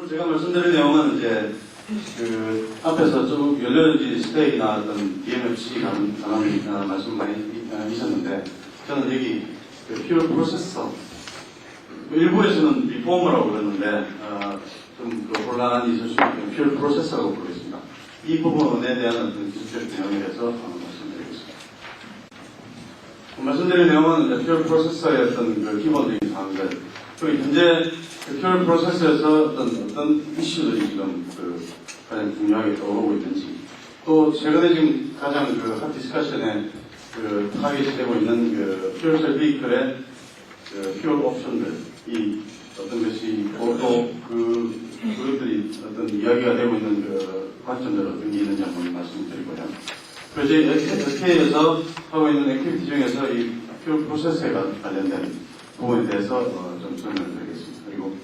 오늘 제가 말씀드릴 내용은 이제 그 앞에서 쭉 연료전지 스테이크나 어떤 DMFC 관한 말씀 많이 있었는데, 저는 여기 그 퓨어 프로세서 일부에서는 리포머라고 그러는데 좀 그 혼란이 있을 수 있는 퓨어 프로세서라고 부르겠습니다. 이 부분에 대한 어떤 기술적 내용에 대해서 말씀드리겠습니다. 말씀드릴 내용은 이제 퓨어 프로세서의 어떤 그 기본적인 사항들, 그리고 현재 그 퓨어 프로세서에서 어떤 이슈들이 지금 그 가장 중요하게 떠오르고 있는지, 또 최근에 지금 가장 그 핫 디스커션에 그 타깃이 되고 있는 그 퓨얼셀 비클의 그 퓨어 옵션들이 어떤 것이 있고, 또 그것들이 어떤 이야기가 되고 있는 그 관점들 어떤 게 있는지 한번 말씀드리고요. 그리고 저희 SK에서 하고 있는 액티비티 중에서 이 퓨어 프로세서에 관련된 부분에 대해서 좀 설명을 드리겠습니다. 그리고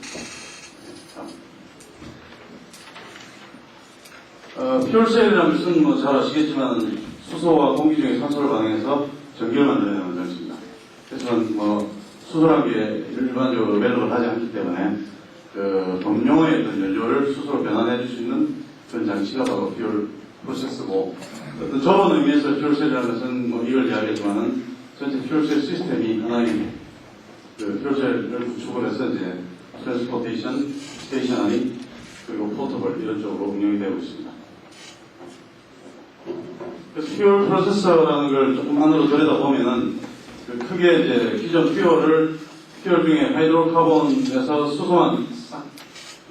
퓨얼셀이라는 것은 뭐 잘 아시겠지만 수소와 공기 중에 산소를 반응해서 전기를 만들어내는 장치입니다. 하지만 뭐 수소라기에 일반적으로 매듭을 하지 않기 때문에 그 동용의 어떤 연료를 수소로 변환해 줄 수 있는 그런 장치가 바로 퓨얼 프로세스고, 어떤 좁은 의미에서 퓨얼셀이라는 것은 뭐 이걸 이야기하지만은 전체 퓨얼셀 시스템이 하나의 그 퓨얼셀을 구축을 해서 이제 트랜스포테이션, 스테이셔너리, 그리고 포터블 이런 쪽으로 운영이 되고 있습니다. 그래서 퓨얼 프로세서라는 걸 조금 안으로 들여다보면은 그 크게 이제 기존 퓨얼 중에 하이드로카본에서 수소만 싹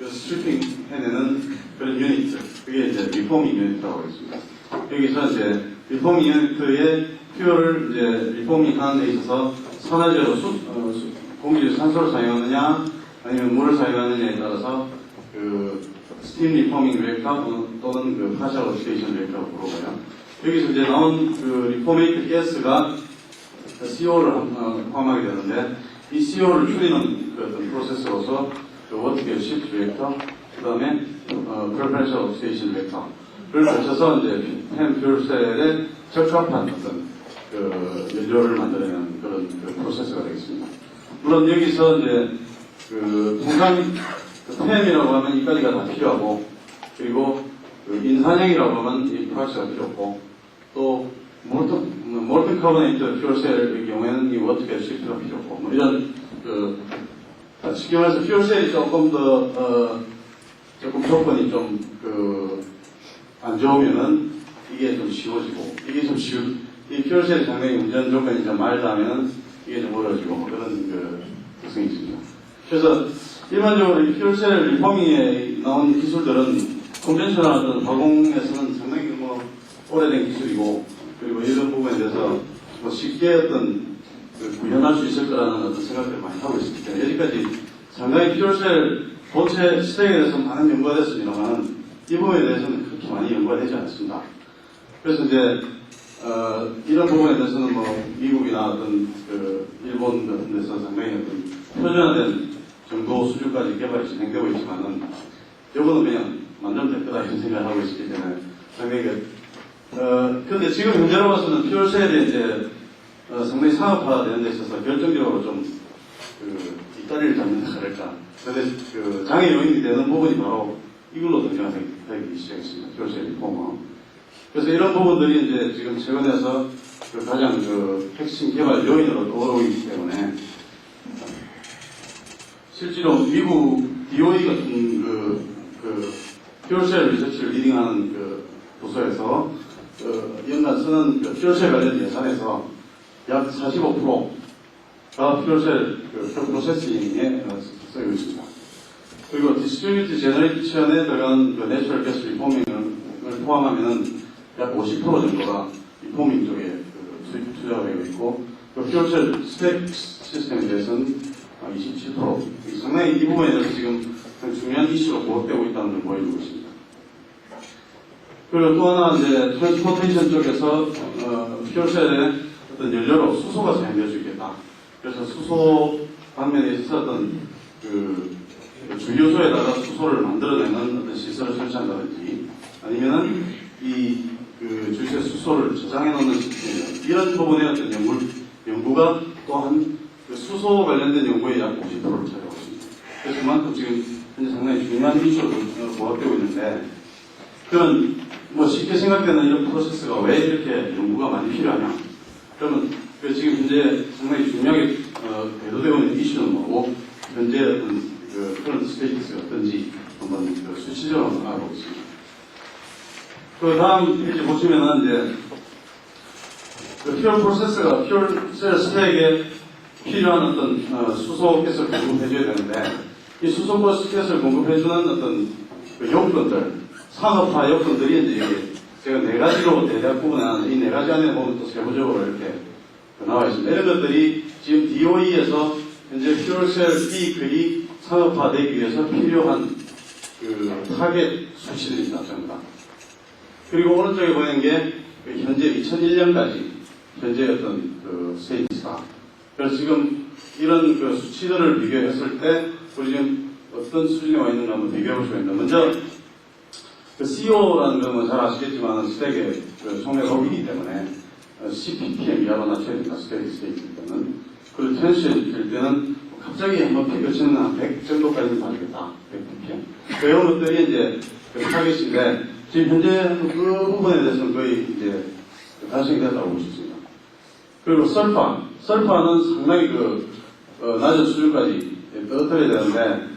스트리핑 해내는 그런 유니트, 그게 이제 리포밍 유니트라고 하겠습니다. 여기서 이제 리포밍 유니트의 퓨얼을 이제 리포밍 하는 데 있어서 산화제로 공기중 산소를 사용하느냐 아니면 물을 사용하느냐에 따라서 그 스팀 리포밍 리액터 또는 그 파셜 옥시데이션 리액터라고 부르고요. 여기서 이제 나온 그 리포메이트 가스가 CO를 포함하게 되는데, 이 CO를 줄이는 그 어떤 프로세스로서 그 워터게어 시프트 리액터, 그 다음에 프레퍼런셜 옥시데이션 리액터를 거쳐서 이제 펜 퓨얼셀에 적합한 어떤 그 연료를 만들어내는 그런 그 프로세스가 되겠습니다. 물론 여기서 이제 그 통상 그 펜이라고 하면 이까지가 다 필요하고, 그리고 그 인산형이라고 하면 이 프락스가 필요 없고, 또 몰튼 카보네이트 퓨얼셀의 경우에는 이 워터게어 시프트가 필요 없고, 뭐 이런 그 쉽게 말해서 퓨얼셀이 조금 더 조금 조건이 좀 그 안 좋으면은 이게 좀 쉬워지고, 이게 좀 이 퓨얼셀이 상당히 운전 조건이 좀 말다면 이게 좀 어려워지고 그런 그 특성이 있습니다. 그래서 일반적으로 이 퓨얼셀 리포밍에 나온 기술들은 컨벤셔널 어떤 화공에서는 상당히 뭐 오래된 기술이고, 그리고 이런 부분에 대해서 뭐 쉽게 어떤 그 구현할 수 있을 거라는 어떤 생각들을 많이 하고 있기 때문에 여기까지 상당히 퓨얼셀 본체 스택에 대해서 많은 연구가 됐습니다만 이 부분에 대해서는 그렇게 많이 연구가 되지 않습니다. 그래서 이제 이런 부분에 대해서는 뭐 미국이나 어떤 그 일본 같은 데서 상당히 어떤 표준화된 정도 수준까지 개발이 진행되고 있지만은 이거는 그냥 만들면 될 거다 이런 생각을 하고 있기 때문에 상당히 근데 지금 현재로 봐서는 퓨얼셀이 이제 상당히 상업화되는 데 있어서 결정적으로 좀 뒷다리를 잡는다 그럴까. 근데 그 장애 요인이 되는 부분이 바로 이걸로 등장하기 시작했습니다. 퓨얼셀 리포머. 그래서 이런 부분들이 이제 지금 최근에서 그 가장 그 핵심 개발 요인으로 떠오르고 있기 때문에 실제로 미국 DOE 같은 그 퓨얼셀 리서치를 리딩하는 그 부서에서 연간 쓰는 그 퓨얼셀 관련 예산에서 약 45%가 퓨얼셀 그 프로세싱에 쓰이고 있습니다. 그리고 디스트리뷰트 제너레이션에 들어간 그 내추럴 가스 리포밍을 포함하면은 약 50% 정도가 리포밍 쪽에 그 투자가 되고 있고, 그 퓨얼셀 스택 시스템에 대해서는 27%. 상당히 이 부분에 대해서 지금 중요한 이슈로 부각되고 있다는 걸 보여주고 있습니다. 그리고 또 하나 이제 트랜스포테이션 쪽에서 퓨얼셀에 어떤 연료로 수소가 사용될 수 있겠다. 그래서 수소 방면에 있어서 어떤 그 주유소에다가 수소를 만들어내는 어떤 시설을 설치한다든지, 아니면은 그 주유소에 수소를 저장해 놓는 시스템, 이런 부분의 어떤 연구가 또한 그 수소 관련된 연구의 약 50%를 차지하고 있습니다. 그래서 그만큼 지금 현재 상당히 중요한 많은 이슈로 부각되고 있는데, 그런 뭐 쉽게 생각되는 이런 프로세스가 왜 이렇게 연구가 많이 필요하냐? 그러면 지금 현재 상당히 중요하게 대두되고 있는 이슈는 뭐고, 현재 어떤 그런 스테이트스가 어떤지 한번 수치적으로 알아보겠습니다. 그 다음 페이지 보시면은 이제 퓨얼 프로세스가 퓨얼 셀 스택에 필요한 어떤 수소켓을 공급해줘야 되는데, 이 수소켓을 공급해주는 어떤 요건들, 산업화 요건들이 이제 제가 네 가지로 대략 구분하는 이 네 가지 안에 보면 또 세부적으로 이렇게 나와 있습니다. 이런 것들이 지금 DOE에서 현재 퓨얼셀 비클이 산업화되기 위해서 필요한 타겟 수치들입니다, 전부 다. 그리고 오른쪽에 보이는 게 현재 2001년까지 현재 어떤 스테이지다. 그래서 지금 이런 수치들을 비교했을 때 우리 지금 어떤 수준에 와 있는가 한번 비교해 볼 수가 있는데, 먼저 CO라는 건 잘 아시겠지만 스택의 속내 높이기 때문에 CPPM 이하로 낮춰야 된다. 스테이지 때는. 그리고 텐션이 될 때는 갑자기 한번 피거치는 한 100 정도까지는 가지겠다. 100ppm. 이런 것들이 이제 타겟인데, 지금 현재 그 부분에 대해서는 거의 이제 달성이 됐다고 볼 수 있습니다. 그리고 설파는 상당히 낮은 수준까지 떨어뜨려야 되는데,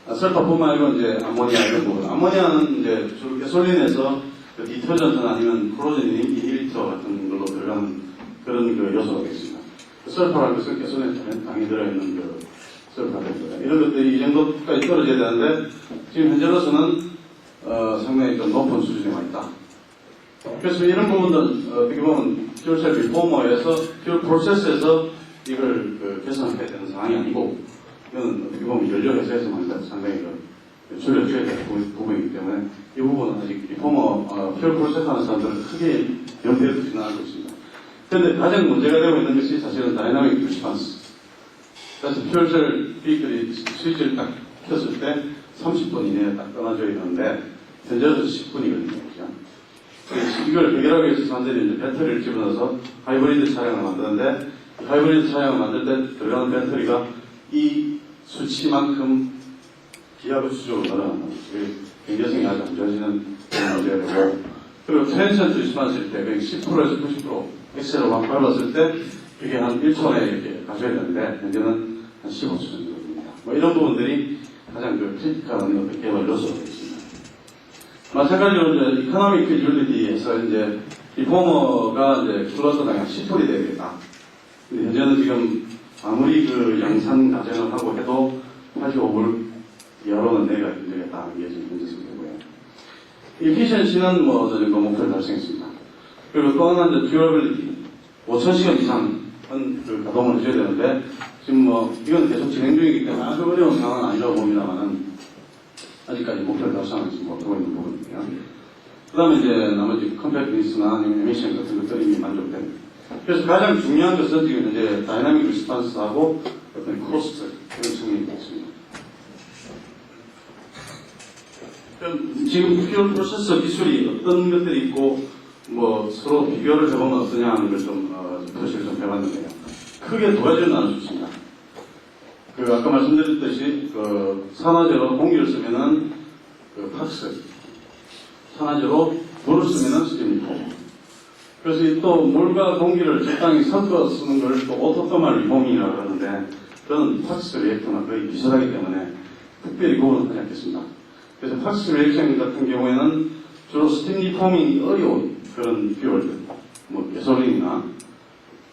설파뿐만 아니고 이제 아모니아 이런 부분. 아모니아는 이제 주로 가솔린에서 디터전트나 아니면 클로젠 이니비터 같은 걸로 들어가는 그런 요소가 되겠습니다. 설파라는 것은 가솔린에 당이 들어있는 설파입니다. 이런 것들이 이 정도까지 떨어져야 되는데, 지금 현재로서는 상당히 좀 높은 수준에 와 있다. 그래서 이런 부분들 어떻게 보면 퓨얼셀 리포머에서 퓨얼 프로세스에서 이걸 개선해야 되는 상황이 아니고, 이건 어떻게 보면 연료회사에서만 상당히 줄여줘야 될 부분이기 때문에 이 부분은 아직 리포머 퓨얼 프로세스 하는 사람들은 크게 연대해 두지는 않고 있습니다. 그런데 가장 문제가 되고 있는 것이 사실은 다이나믹 리스폰스. 그래서 퓨얼셀 비클이 스위치를 딱 켰을 때 30분 이내에 딱 끊어줘야 되는데 현재는 10분이거든요. 그죠? 이걸 해결하기 위해서 사람들이 이제 배터리를 집어넣어서 하이브리드 차량을 만드는데, 하이브리드 차량을 만들 때 들어가는 배터리가 이 수치만큼 기하급 수적으로 늘어난다. 경제성이 아주 안 좋아지는 문제가 되고, 그리고 텐션 리스폰스일 때 10%에서 90% 엑셀을 막 밟았을 때 그게 한 1초 내에 이렇게 가져야 되는데 현재는 한 15초 정도 됩니다. 뭐 이런 부분들이 가장 크리티컬한 개발 요소가 되겠습니다. 마찬가지로 이제 이코노믹 피지빌리티에서 이제 리포머가 이제 플러스가 약 10%이 되겠다. 근데 현재는 지금 아무리 양산 가정을 하고 해도 85불 이하로는 내가 힘들겠다는 게 지금 현재 상태고요. 이피션시는 뭐 어느 정도 목표를 달성했습니다. 그리고 또 하나는 이제 듀러빌리티 5,000시간 이상은 가동을 해줘야 되는데, 지금 뭐 이건 계속 진행 중이기 때문에 아주 어려운 상황은 아니라고 봅니다만은 아직까지 목표를 달성하지 못하고 있는 부분이에요. 그 다음에 이제 나머지 컴팩트니스나 아니면 에미션 같은 것들이 이미 만족됩니다. 그래서 가장 중요한 것은 지금 이제 다이나믹 리스폰스하고 어떤 코스트 그런 측면이 있습니다. 지금 퓨얼 프로세서 기술이 어떤 것들이 있고 뭐 서로 비교를 해보면 어떠냐 하는 걸 좀 표시를 좀 해봤는데요. 크게 두 가지로 나눌 수 있습니다. 아까 말씀드렸듯이 산화제로 공기를 쓰면은 팍스, 산화제로 물을 쓰면은 스팀 리폼. 그래서 또 물과 공기를 적당히 섞어 쓰는 걸 또 오토토말 리폼이라고 그러는데, 그런 팍스 리액터나 거의 비슷하기 때문에 특별히 구분은 하지 않겠습니다. 그래서 팍스 리액션 같은 경우에는 주로 스팀 리폼이 어려운 그런 퓨얼들, 뭐 가솔린이나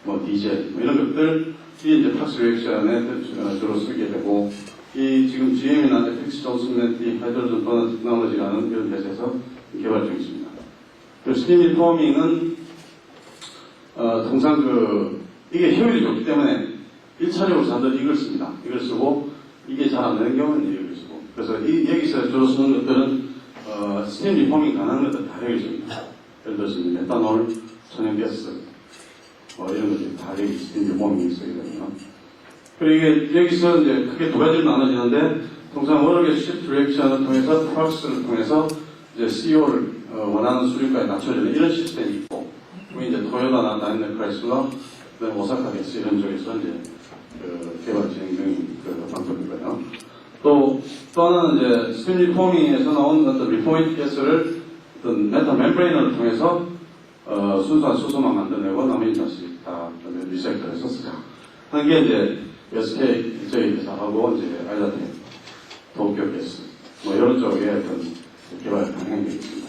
뭐 디젤 뭐 이런 것들이 이제 팍스 리액션에 주로 쓰게 되고, 이 지금 GM이나 FX 존슨넷이 하이드로전 버너 테크놀로지라는 이런 회사에서 개발 중입니다. 그리고 스팀 리포밍은 통상 이게 효율이 좋기 때문에 1차적으로 사람들이 이걸 씁니다. 이걸 쓰고 이게 잘 안 되는 경우는 이걸 쓰고, 그래서 여기서 주로 쓰는 것들은 스팀 리포밍 가능한 것들 다 여기 씁니다. 예를 들어서 메탄올, 천연가스 이런 것들이 다 여기 스팀 리포밍이 쓰거든요. 그리고 이게 여기서 이제 크게 두 가지로 나눠지는데, 통상 워럭의 시프트 리액션을 통해서 프락스를 통해서 이제 CO를 원하는 수준까지 낮춰주는 이런 시스템이 있고, 그게 이제 토요타나 다임ler 크라이슬러, 그다음에 오사카 게스 이런 쪽에서 이제 개발 진행 중인 방법이고요. 또 하나는 이제 스팀 리포밍에서 나온 어떤 리포밍 가스를 어떤 메탈 멤브레인을 통해서 순수한 수소만 만들어내고 나머지 다시 다 리사이클해서 쓰자 하는 게 이제 SK 저희 회사하고 이제 아이다텍, 도쿄 가스 뭐 이런 쪽의 어떤 개발 방향이 있습니다.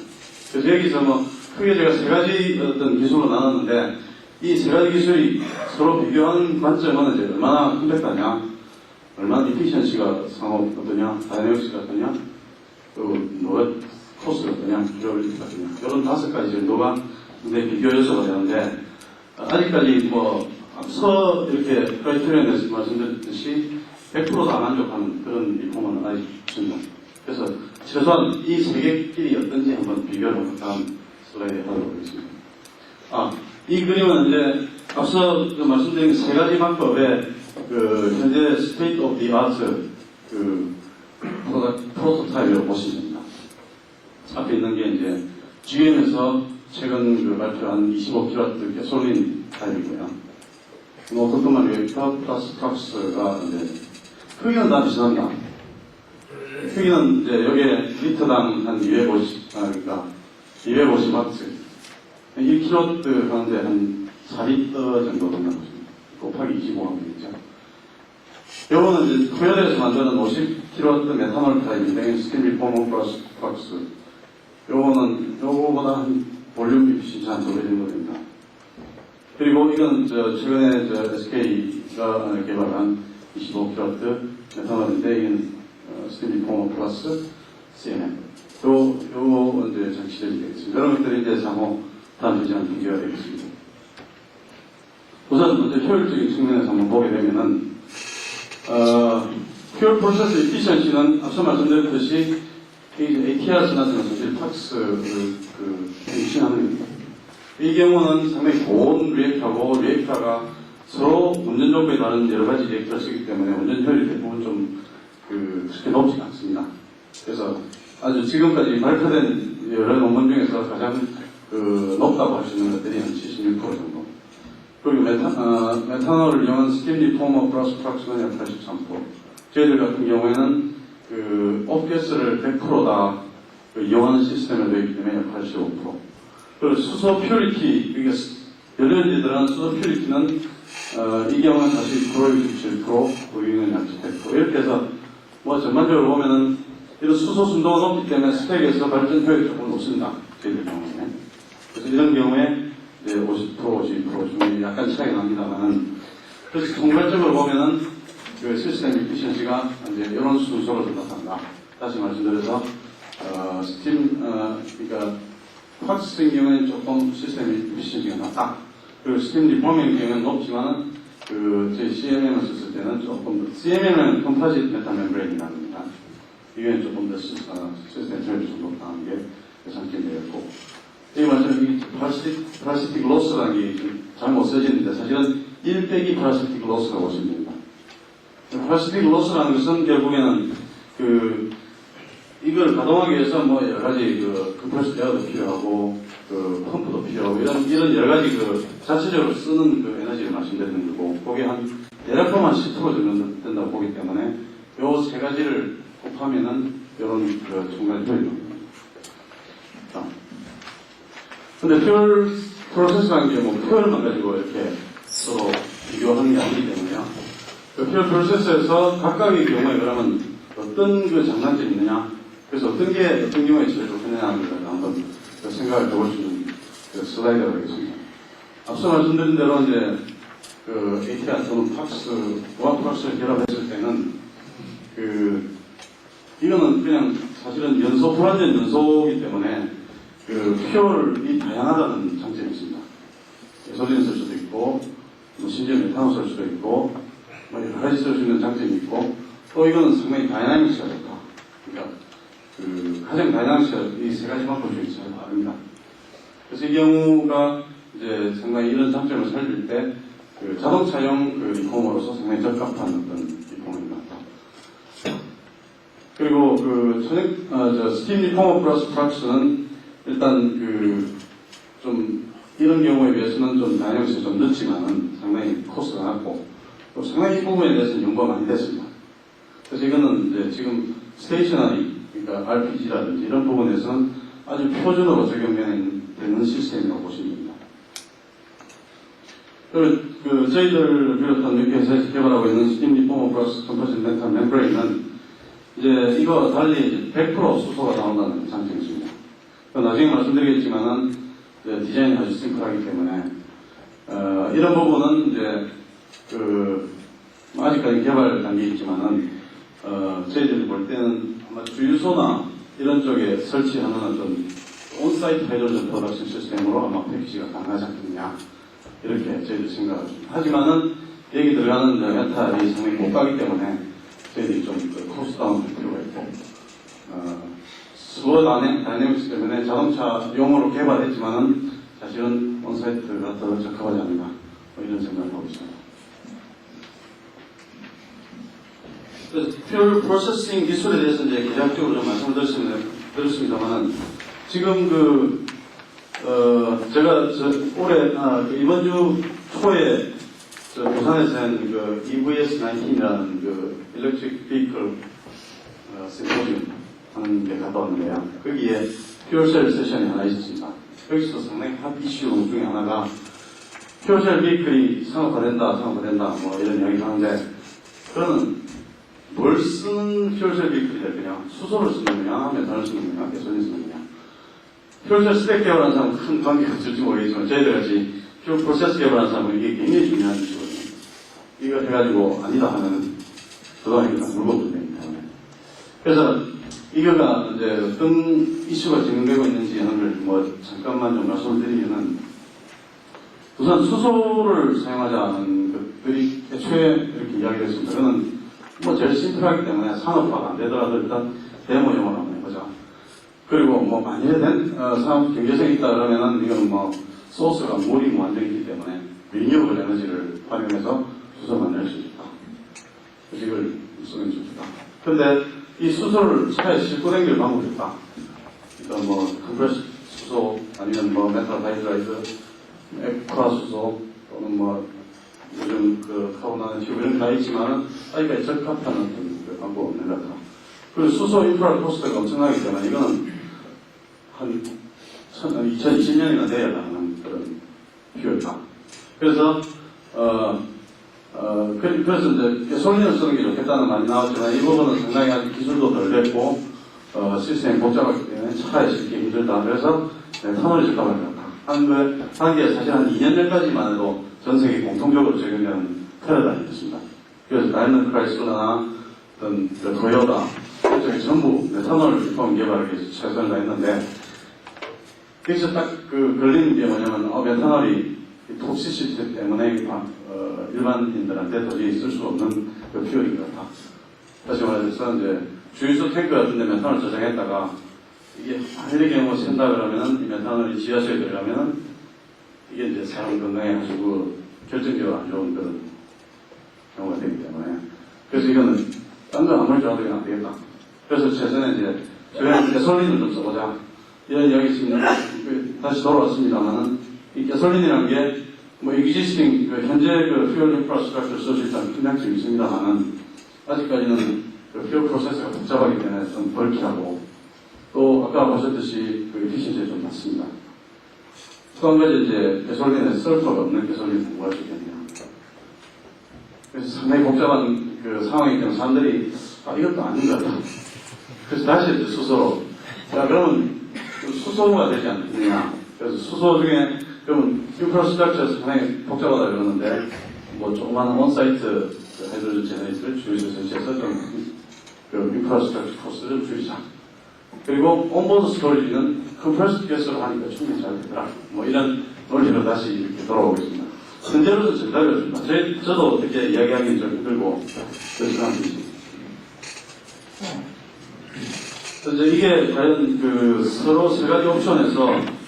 그래서 여기서 뭐 크게 제가 세 가지 어떤 기술로 나눴는데 이 세 가지 기술이 서로 비교한 관점은 이제 얼마나 컴팩트하냐, 얼마나 이피션시가 상호 어떠냐, 다이내믹스가 어떠냐, 그리고 뭐가 코스가 어떠냐, 듀러빌리티가 어떠냐 이런 5가지 정도가 굉장히 비교 요소가 되는데 아직까지 뭐 앞서 이렇게 크라이테리언에서 말씀드렸듯이 100%다 만족하는 그런 리폼은 아직 없습니다. 그래서 최소한 이 세 개끼리 어떤지 한번 비교를 다음 슬라이드에 하도록 하겠습니다. 이 그림은 이제 앞서 말씀드린 세 가지 방법의 현재 스테이트 오브 디 아트 프로토타입으로 보시면 됩니다. 앞에 있는 게 이제 GM에서 최근 발표한 25kW 가솔린 타입이고요. 어떤 것만 리액터 플러스 탑스가 이제 크기는 다 비슷합니다. 크기는 이제 여기에 리터당 한 250, 그러니까 250와트. 1kW 하는데 한 4리터 정도 된다고 보십니다. 곱하기 25하면이죠. 요거는 이제 토요일에서 만드는 50kW 메탄올 타입인데, 스팀 리포머 플러스 박스. 요거는, 요거보다 한 볼륨이 진짜 한 2배 정도 됩니다. 그리고 이건 최근에 SK가 개발한 25kW 메탄올인데, 이건 스팀 리포머 플러스 CMM. 요거 이제 장치들이 되겠습니다. 여러 것들이 이제 상호 다음 주제랑 비교가 되겠습니다. 우선 먼저 효율적인 측면에서 한번 보게 되면은, 퓨얼 프로세스 이피션시는 앞서 말씀드렸듯이 ATR 지나서는 사실 팍스를 행신하는 겁니다. 이 경우는 상당히 고온 리액터고 리액터가 서로 운전 정보에 다른 여러 가지 리액터를 쓰기 때문에 운전 효율이 대부분 좀 그렇게 높지 않습니다. 그래서 아주 지금까지 발표된 여러 논문 중에서 가장 높다고 할 수 있는 것들이 한 76% 정도. 그리고 메탄올을 이용한 스팀 리포머 플러스 프락션은 약 83%. 저희들 같은 경우에는 오프가스를 100%다 이용하는 시스템에 되어 있기 때문에 약 85%. 그리고 수소 퓨리티, 그러니까 연료전지 들어간 수소 퓨리티는 이 경우는 40%, 67%, 고유는 약 100%. 이렇게 해서 뭐 전반적으로 보면은 이런 수소 순도가 높기 때문에 스펙에서 발전 효율이 조금 높습니다. 저희들 경우에. 그래서 이런 경우에 이제 50%, 52% 중에 약간 차이가 납니다만은, 그래서 총괄적으로 보면은 시스템 이피션시가 이제 이런 순서로 나타난다. 다시 말씀드려서, 그러니까 팍스인 경우에는 조금 시스템 이피션시가 낮다. 그리고 스팀 리포밍의 경우에는 높지만은, 저희 CMM을 썼을 때는 조금, CMM은 컴파짓 메탈 멤브레인이라는 겁니다. 이게 조금 더 시스템 효율이 좀 높다는 게 장점이 되었고, 이 말처럼 플라스틱 로스라는 게 잘못 써지는데 사실은 1 플라스틱 로스라고 보시면 됩니다. 플라스틱 로스라는 것은 결국에는 이걸 가동하기 위해서 뭐 여러 가지 컴프레스 에어도 필요하고 펌프도 필요하고 이런 여러 가지 자체적으로 쓰는 에너지를 말씀드리는 거고, 그게 한 대략적으로 10% 정도 된다고 보기 때문에 요 세 가지를 곱하면은 이런 중간 효율이 나옵니다. 근데 퓨얼 프로세스라는 게 뭐 퓨얼만 가지고 이렇게 서로 비교하는 게 아니기 때문에요. 퓨얼 프로세스에서 각각의 경우에 그러면 어떤 장단점이 있느냐, 그래서 어떤 게 어떤 경우에 제일 좋겠느냐는 걸 한번 생각을 해볼 수 있는 슬라이드가 되겠습니다. 앞서 말씀드린 대로 이제 ATR 또는 팍스와 팍스를 결합했을 때는 이거는 그냥 사실은 불완전 연소이기 때문에 퓨얼이 다양하다는 장점이 있습니다. 가솔린 쓸 수도 있고, 심지어 메탄올 쓸 수도 있고, 여러 가지 쓸 수 있는 장점이 있고, 또 이거는 상당히 다이나믹스가 좋다. 그러니까 가장 다이나믹스가 이 세 가지 방법 중에 제일 다릅니다. 그래서 이 경우가 이제 상당히 이런 장점을 살릴 때 자동차용 리폼으로서 상당히 적합한 어떤 리폼입니다. 그리고 스팀 리포머 플러스 프락스는 일단 좀 이런 경우에 비해서는 좀 다이내믹스가 좀 늦지만은 상당히 코스가 낮고 또 상당히 이 부분에 대해서는 연구가 많이 됐습니다. 그래서 이거는 이제 지금 스테이셔너리, 그러니까 RPG라든지 이런 부분에서는 아주 표준으로 적용되는 시스템이라고 보시면 됩니다. 그리고 저희들 비롯한 이렇게 회사에서 개발하고 있는 스팀 리포머 플러스 컴포지트 메탈 멤브레인은 이제 이거 달리 100% 수소가 나온다는 장점이 있습니다. 나중에 말씀드리겠지만은 디자인이 아주 심플하기 때문에 이런 부분은 이제 아직까지 개발 단계에 있지만은 저희들이 볼 때는 아마 주유소나 이런 쪽에 설치하는 어떤 온사이트 하이드로젠 프로덕션 시스템으로 아마 패키지가 가능하지 않겠냐 이렇게 저희들 생각을 합니다. 하지만은 여기 들어가는 메탈이 상당히 고가기 때문에 저희들이 좀 코스트 다운 할 필요가 있고 스워 다이내믹스 때문에 자동차 용어로 개발했지만은 사실은 온사이트가 더 적합하지 않나 이런 생각을 하고 있습니다. 퓨얼 프로세싱 기술에 대해서 이제 개략적으로 좀 말씀을 드렸습니다만은 지금 제가 올해 이번 주 초에 부산에서 한 EVS19이라는 일렉트릭 비클 심포지움 하는 데 갔다 왔는데요. 거기에 퓨얼셀 세션이 하나 있었습니다. 여기서 상당히 핫 이슈 중에 하나가 퓨얼셀 비클이 상업화된다 뭐 이런 이야기를 하는데 그거는 뭘 쓰는 퓨얼셀 비클이 될 거냐, 수소를 쓰는 거냐, 메탄을 쓰는 거냐, 가솔린 쓰는 거냐. 퓨얼셀 스펙 개발하는 사람은 큰 관계가 있을지 모르겠지만 저희들 같이 퓨얼 프로세스 개발하는 사람은 이게 굉장히 중요한 이슈거든요. 이거 해가지고 아니다 하면 그동안이니까 물건 되기 때문에. 그래서 이거가 이제 어떤 이슈가 진행되고 있는지 하는 걸 뭐 잠깐만 좀 말씀을 드리면은 우선 수소를 사용하자는 것들이 애초에 이렇게 이야기를 했습니다. 그거는 뭐 제일 심플하기 때문에 산업화가 안 되더라도 일단 데모용으로 한번 해보자. 그리고 뭐 만일에 산업 경제성이 있다 그러면은 이건 뭐 소스가 물이 무한정이기 때문에 리뉴얼 에너지를 활용해서 수소 만들 수 있다. 이걸 쓰면 좋다. 근데 이 수소를 차에 싣고 다닐 방법이 있다. 그러니까 뭐 컴프레스 수소 아니면 뭐 메탈 하이드라이드, 액화 수소 또는 뭐 요즘 카보나는 튜브 이런 게 다 있지만은 아직까지 적합한 어떤 방법 없는 것 같아. 그리고 수소 인프라 코스트가 엄청나기 때문에 이거는 한 2020년이나 돼야 하는 그런 퓨어다. 그래서 그래서 이제 가솔린을 쓰는 게 좋겠다는 말이 나왔지만 이 부분은 상당히 아직 기술도 덜 됐고 시스템이 복잡하기 때문에 차에 싣기 힘들다. 그래서 메탄올이 적합할 것 같다. 하는 게 사실 한 2년 전까지만 해도 전 세계 공통적으로 적용되는 패러다임이었습니다. 그래서 다이너믹 크라이슬러나 어떤 도요타 이쪽에 전부 메탄올 제품 개발을 위해서 최선을 다했는데 여기서 딱 걸리는 게 뭐냐면 메탄올이 톡시시티 때문에 일반인들한테 도저히 쓸 수 없는 퓨얼인 것 같다. 다시 말해서 이제 주유소 탱크 같은 데 메탄올 저장했다가 이게 한일의 경우 샌다 그러면은 이 메탄올이 지하수에 들어가면은 이게 이제 사람 건강에 아주 결정적으로 안 좋은 그런 경우가 되기 때문에 그래서 이거는 딴 거 아무리 좋아도 안 되겠다. 그래서 최근에 이제 저희가 가솔린을 좀 써보자 이런 이야기 있습니다. 다시 돌아왔습니다만은 이 가솔린이라는 게 뭐 existing 현재 퓨얼 인프라스트럭처를 쓸 수 있다는 큰 장점이 있습니다만은 아직까지는 퓨얼 프로세스가 복잡하기 때문에 좀 벌키하고 또 아까 보셨듯이 에피시언시가 좀 낮습니다. 또 한 가지 이제 가솔린에 설프가 없는 가솔린을 공부할 수 있겠네요. 그래서 상당히 복잡한 상황이기 때문에 사람들이 이것도 아닌 것 같다. 그래서 다시 이제 수소로 그러면 수소가 되지 않느냐. 그래서 수소 중에 그러면 인프라스트럭처에서 상당히 복잡하다 그러는데 뭐 조그마한 온사이트 하이드로젠 제너레이터를 주유소 설치해서 좀 인프라스트럭처 코스트를 좀 줄이자. 그리고 온보드 스토리지는 컴프레스드 가스로 하니까 충분히 잘 되더라. 뭐 이런 논리로 다시 이렇게 돌아오고 있습니다. 현재로서 정답이었습니다. 저도 어떻게 이야기하기는 좀 힘들고 그렇지 않습니다. 그래서 이게 과연 서로 세 가지 옵션에서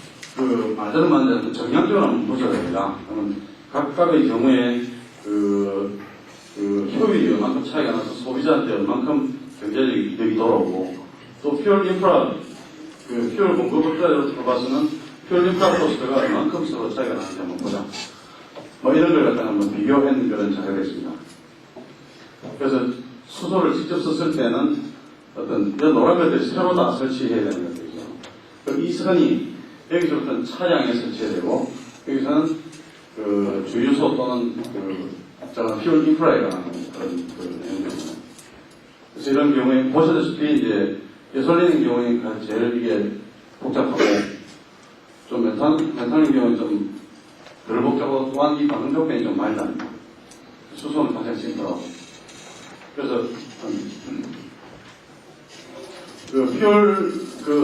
말대로 만드는 정량적으로 한번 보셔야 됩니다. 그러면 각각의 경우에 효율이 얼만큼 차이가 나서 소비자한테 얼만큼 경제적 이득이 돌아오고 또 퓨얼 인프라 퓨얼 공급업자로 봐서는 퓨얼 인프라 코스트가 얼만큼 서로 차이가 나는지 한번 보자. 뭐 이런 걸 갖다가 한번 비교한 그런 자료가 있습니다. 그래서 수소를 직접 썼을 때는 어떤 이런 노란 것들이 새로 다 설치해야 되는 것들이죠. 그럼 이 선이 여기서부터는 차량에 설치해야 되고 여기서는 그 주유소 또는 퓨얼 인프라에 관한 그런 내용들입니다. 그래서 이런 경우에 보시다시피 이제 가솔린의 경우에 제일 이게 복잡하고 좀 메탄올의 경우는 좀 덜 복잡하고 또한 이 반응 조건이 좀 많이 납니다. 수소는 가장 심플하고 그래서 그 퓨얼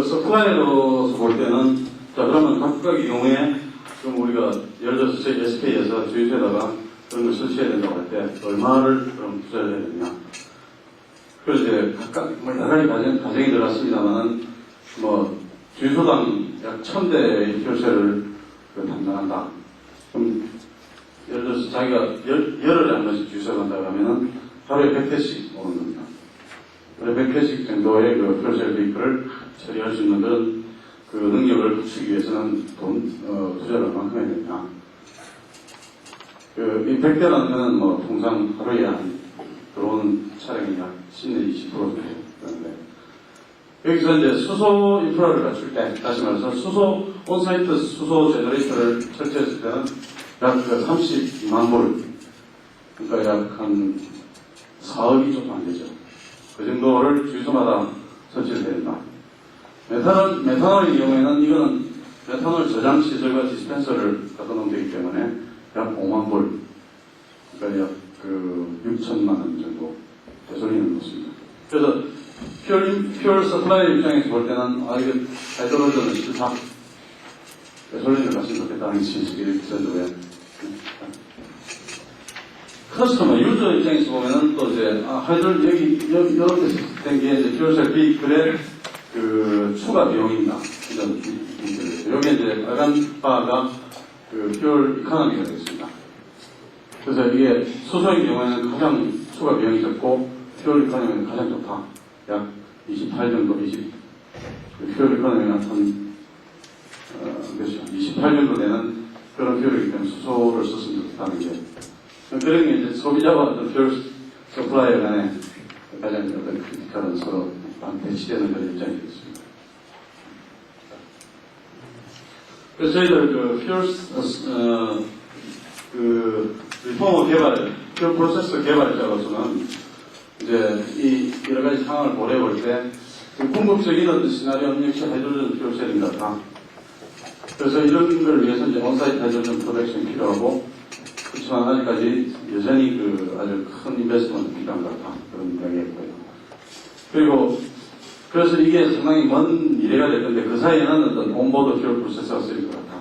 서플라이로서 볼 때는 자 그러면 각각의 경우에 좀 우리가 예를 들어서 저희 SK에서 주유소에다가 그런 걸 설치해야 된다고 할 때 얼마를 그럼 투자를 해야 되느냐. 그래서 이제 각각 여러 가지 과정이 들어갔습니다만은 뭐 주유소당 약 1000대의 퓨얼셀을 담당한다. 그럼 예를 들어서 자기가 열흘에 한 번씩 주유소에 간다고 하면은 하루에 100회씩 오는 겁니다. 하루에 100회씩 정도의 그 퓨얼셀 베이크를 처리할 수 있는 그런 그 능력을 갖추기 위해서는 투자를 얼마큼 해야 되냐. 이 100대라는 거는 뭐 통상 하루에 한 들어오는 차량이 약 10내지 20% 정도 되는데 여기서 이제 수소 인프라를 갖출 때, 다시 말해서 온사이트 수소 제너레이터를 설치했을 때는 약 32만 불, 그러니까 약 한 4억이 좀 안 되죠. 그 정도를 주유소마다 설치를 해야 된다. 메탄올의 경우에는 이거는 메탄올 저장 시설과 디스펜서를 갖다 놓으면 되기 때문에 약 5만 불, 그러니까 약 6천만 원 정도 가솔린을 넣습니다. 그래서 퓨얼 서플라이 입장에서 볼 때는 이거 하이드로전은 싫다. 가솔린을 갔으면 좋겠다는 진식이 있었는데 커스터머 유저 입장에서 보면은 또 이제 하이드로 여기 이렇게 된 게 이제 퓨얼셀 비클의 그 추가 비용입니다. 이런 여기 이제 빨간 바가 그 퓨얼 이코노미가 되겠습니다. 그래서 이게 수소의 경우에는 가장 추가 비용이 적고 퓨얼 이코노미는 가장 좋다. 약 28 정도, 퓨얼 이코노미가 한 28 정도 되는 그런 퓨얼이기 때문에 수소를 썼으면 좋겠다는 게 그런 게 이제 소비자와 어떤 퓨얼 서플라이어 간에 가장 어떤 크리티컬한 서로 대치되는 그런 입장이 되겠습니다. 그래서 저희들 리포머 개발, 퓨얼 프로세서 개발자로서는 이제 이 여러 가지 상황을 고려해 볼 때 궁극적인 어떤 시나리오는 역시 하이드로전 퓨얼셀인 것 같다. 그래서 이런 걸 위해서 이제 온사이트 하이드로전 프로덕션이 필요하고 그렇지만 아직까지 여전히 아주 큰 인베스트먼트 필요한 것 같다. 그런 이야기였고요. 그리고 그래서 이게 상당히 먼 미래가 될 건데 그 사이에는 어떤 온보드 퓨얼 프로세서가 쓰일 것 같다.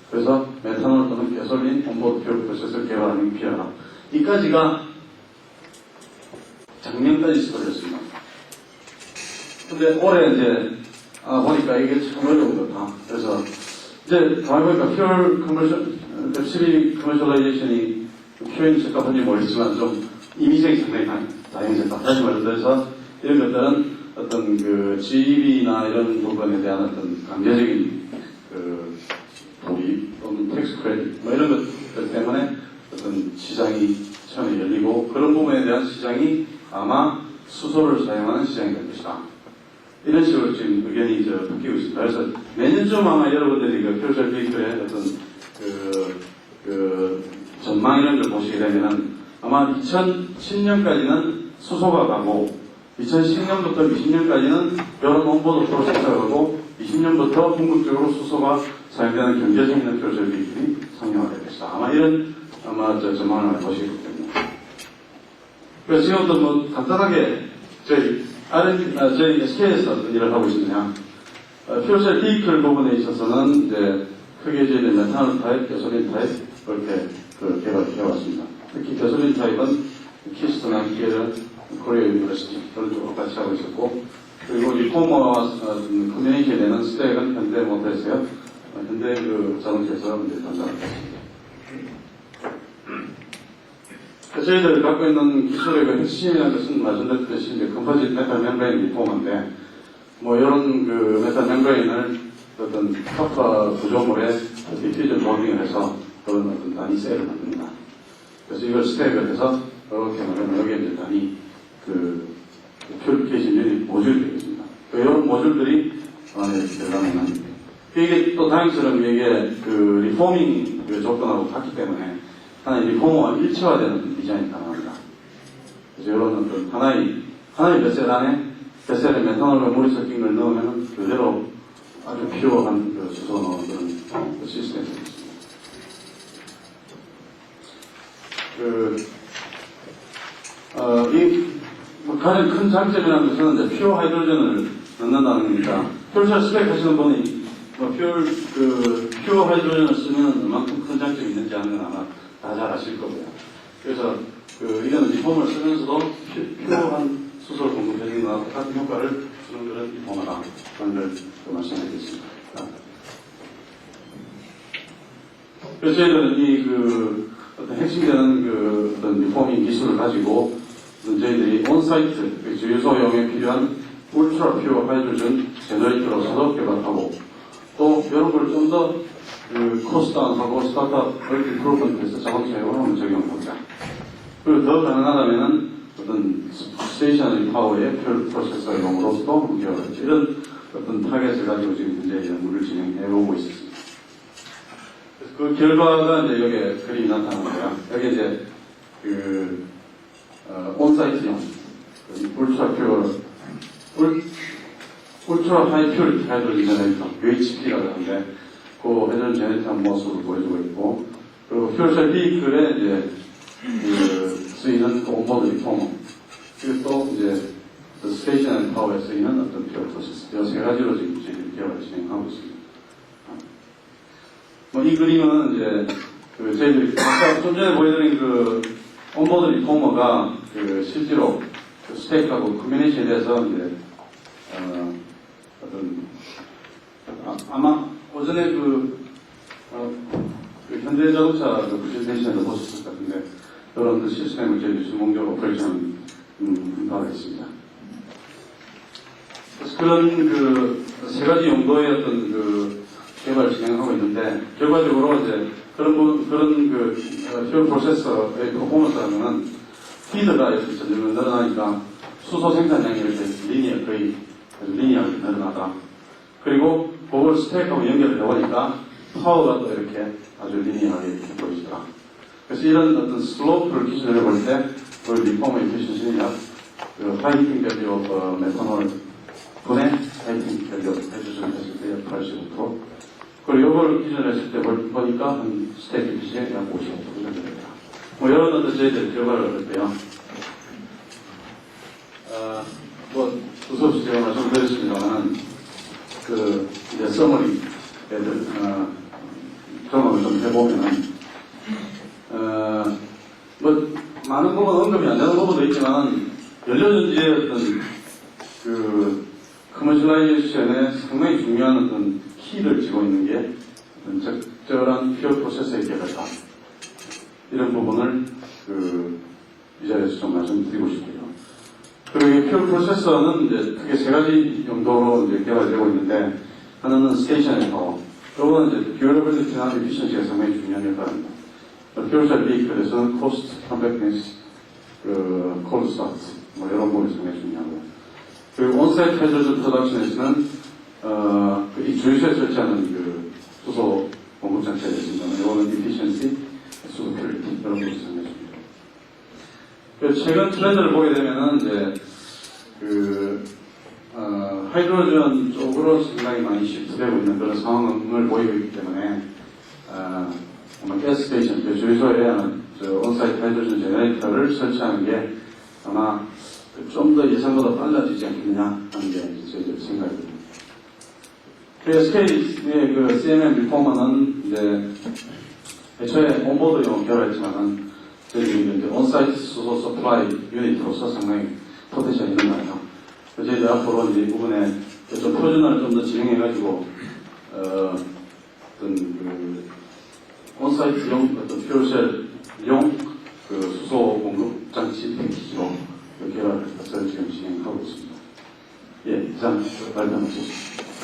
그래서 메탄올 또는 가솔린 온보드 퓨얼 프로세서를 개발하는 게 필요하다. 이까지가 작년까지 시도했습니다. 근데 올해 이제 보니까 이게 참 어려운 것 같다. 그래서 이제 가만히 보니까 퓨얼 웹3 커머셜라이제이션이 표현이 적합한지 모르겠지만 좀 이미지가 상당히 다양해졌다. 다시 말해서 이런 것들은 어떤 GEB나 이런 부분에 대한 어떤 강제적인 도입 또는 텍스 크레딧 뭐 이런 것들 때문에 어떤 시장이 처음에 열리고 그런 부분에 대한 시장이 아마 수소를 사용하는 시장이 될 것이다. 이런 식으로 지금 의견이 바뀌고 있습니다. 그래서 내년쯤 아마 여러분들이 퓨얼셀 베이클의 어떤 전망 이런 걸 보시게 되면은 아마 2010년까지는 수소가 가고 2010년부터 20년까지는 이런 온보드 프로세서가 가고 20년부터 궁극적으로 수소가 사용되는 경제적 있는 퓨얼셀 베이클이 상용화될 것이다. 아마 이런 전망을 보시기 때문에 그래서 지금부터 뭐 간단하게 저희 SK에서 어떤 일을 하고 있느냐 퓨얼셀 베이클 부분에 있어서는 이제 크게 저희는 메탄올 타입, 가솔린 타입 그렇게 개발해 왔습니다. 특히 가솔린 타입은 키스트나 기계를 코리아 유니버시티 그런 쪽으로 같이 하고 있었고 그리고 리포머와 커뮤니케이션에 되는 스택은 현대 모터에서요. 현대 자동차에서 이제 담당하고 있습니다. 저희들이 갖고 있는 기술의 핵심이라는 것은 말씀드렸듯이 이제 컴포짓 메탈 멤브레인 리포머인데 뭐 이런 메탈 멤브레인을 어떤 카파 구조물에 디퓨전 모딩을 해서 그런 어떤 단위 셀을 만듭니다. 그래서 이걸 스택을 해서 이렇게 말하면 여기에 이제 단위 퓨리피케이션 유닛 모듈이 되겠습니다. 이런 모듈들이 안에 들어가면 이게 또 다행스러운 게 이게 리포밍 조건하고 같기 때문에 하나의 리포머와 일체화되는 디자인이 가능합니다. 그래서 이런 하나의 뱃셀 안에 뱃셀에 메탄올과 물이 섞인 걸 넣으면 그대로 아주 필요한 수소 넣는 그런 시스템이 있습니다. 가장 큰 장점이라는 것은 이제 퓨어 하이드로전을 넣는다는 겁니다. 퓨어셀 스펙 하시는 분이 퓨어 하이드로전을 쓰면 얼만큼 큰 장점이 있는지 하는 건 아마 다 잘 아실 거고요. 그래서 이거는 리폼을 쓰면서도 퓨어한 수소를 공급해주는 것과 똑같은 효과를 주는 그런 리폼이다. 그런 걸 말씀드리겠습니다. 그래서 저희들은 어떤 핵심되는 어떤 리포밍 기술을 가지고 저희들이 온사이트, 주유소용에 필요한 울트라 퓨어 하이드로전 제너레이터로서도 개발하고 또 이런 걸 좀 더 코스트다운하고 스타트업 멀티프로그램에서 자동 사용을 적용합니다. 그리고 더 가능하다면은 어떤 스테이셔너리 파워의 퓨어 프로세서용으로서도 개발했죠. 이런 어떤 타겟을 가지고 지금 현재 연구를 진행해오고 있습니다. 그 결과가 이제 여기에 그림이 나타나는데요. 여기 이제 온사이트용 울트라 하이 퓨리티 하이드로전 제너레이터 UHP라고 하는데 그 하이드로전 제너레이터 모습을 보여주고 있고 그리고 퓨어셀 비클에 이제 쓰이는 온보드 리포머 그리고 또 이제 스테이션 앤 파워에 쓰이는 어떤 퓨어 프로세스 이 세 가지로 지금 개발을 진행하고 있습니다. 이 그림은 이제 저희들이 아까 좀 전에 보여드린 온보드 리포머가 실제로 스택하고 커뮤니티에 대해서 이제 아마 오전에 현대자동차 프레젠테이션에서 보셨을 것 같은데 그런 시스템을 저희들이 성공적으로 오퍼레이션 바가 있습니다. 그래서 그런 세 가지 용도의 어떤 개발을 진행하고 있는데 결과적으로 이제 그런 퓨어 프로세서의 퍼포먼스라면은 피드가 이렇게 점점 늘어나니까 수소 생산량이 이렇게 거의 리니어하게 늘어나다. 그리고 그걸 스택하고 연결을 해보니까 파워가 또 이렇게 아주 리니어하게 이렇게 보이더라. 그래서 이런 어떤 슬로프를 기준으로 해볼 때 그 리포머 에피션시는 약 하이팅 밸류 오브 메탄올 분의 하이팅 밸류 해주시면 했을 때 약 85%. 그리고 이걸 기준으로 했을 때 보니까 한 스택 에피션이 약 55% 정도 됩니다. 이런 어떤 저희들 결과를 얻었대요. 두서없이 제가 말씀드렸습니다만, 이제 서머리, 경험을 좀 해보면은, 많은 부분 언급이 안 되는 부분도 있지만, 연료전지의 어떤, 커머셜라이제이션에 상당히 중요한 어떤 키를 쥐고 있는 게, 어떤 적절한 퓨어 프로세서의 개발이다. 이런 부분을, 이 자리에서 좀 말씀드리고 싶고요. 그리고 이 퓨어 프로세서는 이제 크게 세 가지 용도로 이제 개발되고 있는데, 하나는 스테이션 앤 파워. 이거는 이제 듀어러블리티나 에피션시가 상당히 중요한 역할입니다. 퓨어셀 비클에서는 코스트, 컴팩트니스, 콜드 스타트, 이런 부분이 상당히 중요하고요. 그리고 온사이트 하이드로전 프로덕션에서는, 이 주유소에 설치하는 수소 공급 장치가 있습니다. 이거는 에피션시, 수소 퓨리티, 이런 부분이 상당히 중요합니다. 최근 트렌드를 보게 되면은, 이제, 하이드로전 쪽으로 상당히 많이 시프트되고 있는 그런 상황을 보이고 있기 때문에, 아마 가스스테이션, 주유소에 온사이트 하이드로전 제너레이터를 설치하는 게 아마 좀 더 예상보다 빨라지지 않겠느냐 하는 게 저희들 생각입니다. SK의 CMM 리포머는 이제 애초에 온보드용 개발했지만은 저희들이 이제 온사이트 수소 서플라이 유닛으로서 상당히 포텐셜이 있는 것 같아요. 저희들 앞으로 이제 이 부분에 좀 표준화를 좀 더 진행해가지고, 온사이트용 어떤 퓨어셀용 수소 공급 장치 패키지로 개발해서 지금 진행하고 있습니다. 예, 이상 발표 마치겠습니다.